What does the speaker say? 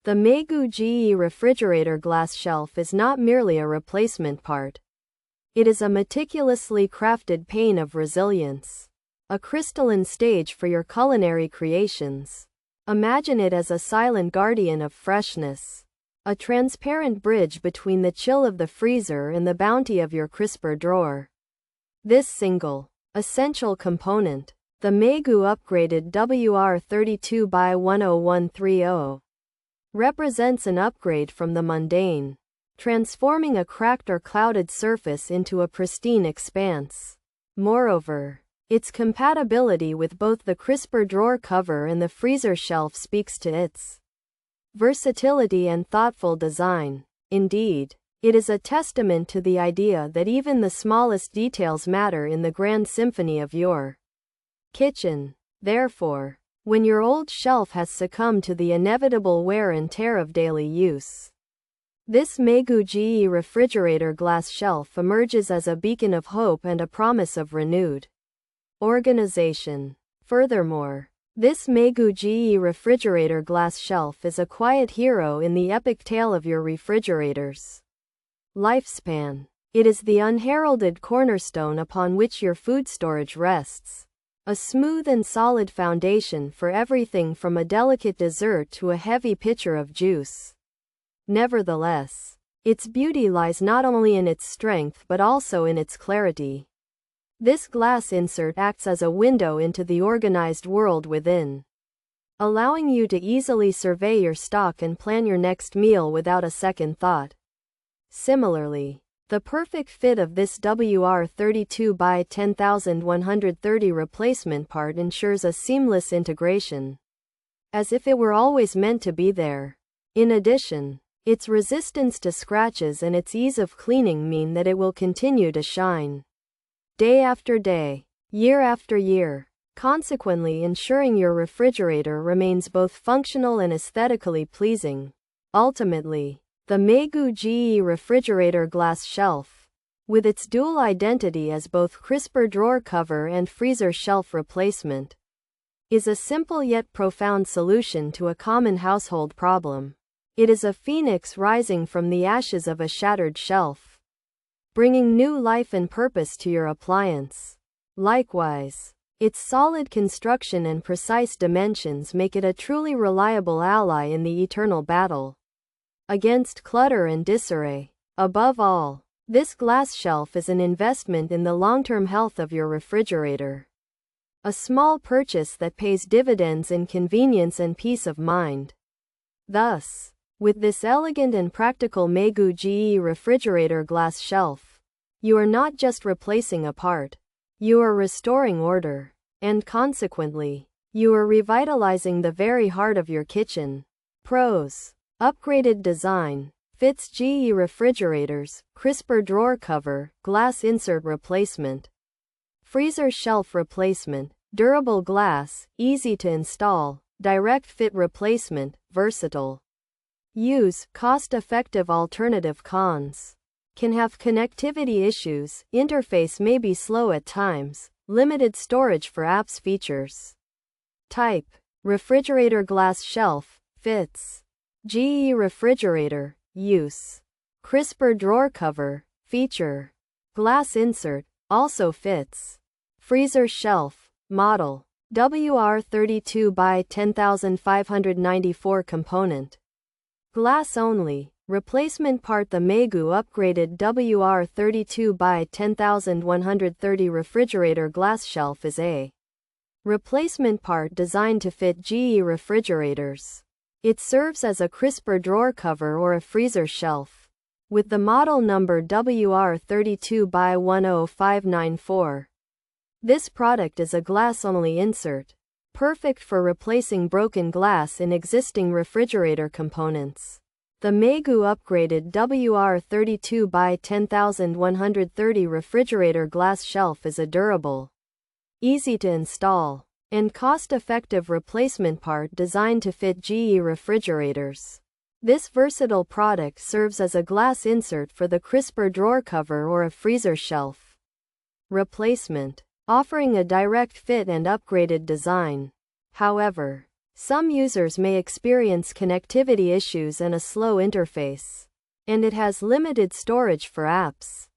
The Maigoo GE refrigerator glass shelf is not merely a replacement part. It is a meticulously crafted pane of resilience. A crystalline stage for your culinary creations. Imagine it as a silent guardian of freshness. A transparent bridge between the chill of the freezer and the bounty of your crisper drawer. This single, essential component, the Maigoo UPGRADED WR32X10130, represents an upgrade from the mundane, transforming a cracked or clouded surface into a pristine expanse. Moreover, its compatibility with both the crisper drawer cover and the freezer shelf speaks to its versatility and thoughtful design. Indeed, it is a testament to the idea that even the smallest details matter in the grand symphony of your kitchen. Therefore, when your old shelf has succumbed to the inevitable wear and tear of daily use, this Maigoo GE refrigerator glass shelf emerges as a beacon of hope and a promise of renewed organization. Furthermore, this Maigoo GE refrigerator glass shelf is a quiet hero in the epic tale of your refrigerator's lifespan. It is the unheralded cornerstone upon which your food storage rests. A smooth and solid foundation for everything from a delicate dessert to a heavy pitcher of juice. Nevertheless, its beauty lies not only in its strength but also in its clarity. This glass insert acts as a window into the organized world within, allowing you to easily survey your stock and plan your next meal without a second thought. Similarly, the perfect fit of this WR32X10130 replacement part ensures a seamless integration, as if it were always meant to be there. In addition, its resistance to scratches and its ease of cleaning mean that it will continue to shine day after day, year after year, consequently ensuring your refrigerator remains both functional and aesthetically pleasing. Ultimately, the Maigoo GE refrigerator glass shelf, with its dual identity as both crisper drawer cover and freezer shelf replacement, is a simple yet profound solution to a common household problem. It is a phoenix rising from the ashes of a shattered shelf, bringing new life and purpose to your appliance. Likewise, its solid construction and precise dimensions make it a truly reliable ally in the eternal battle against clutter and disarray. Above all, this glass shelf is an investment in the long-term health of your refrigerator. A small purchase that pays dividends in convenience and peace of mind. Thus, with this elegant and practical Maigoo GE refrigerator glass shelf, you are not just replacing a part, you are restoring order, and consequently, you are revitalizing the very heart of your kitchen. Pros: upgraded design, fits GE refrigerators, crisper drawer cover, glass insert replacement, freezer shelf replacement, durable glass, easy to install, direct fit replacement, versatile use, cost-effective alternative. Cons: can have connectivity issues, interface may be slow at times, limited storage for apps. Features: type, refrigerator glass shelf, fits GE refrigerator. Use, crisper drawer cover. Feature, glass insert, also fits freezer shelf. Model, WR32X10594. Component, glass only. Replacement part: the Maigoo UPGRADED WR32X10130 refrigerator glass shelf is a replacement part designed to fit GE refrigerators. It serves as a crisper drawer cover or a freezer shelf, with the model number WR32X10594. This product is a glass-only insert, perfect for replacing broken glass in existing refrigerator components. The Maigoo UPGRADED WR32X10130 refrigerator glass shelf is a durable, easy to install, and cost-effective replacement part designed to fit GE refrigerators. This versatile product serves as a glass insert for the crisper drawer cover or a freezer shelf replacement, offering a direct fit and upgraded design. However, Some users may experience connectivity issues and a slow interface. And it has limited storage for apps.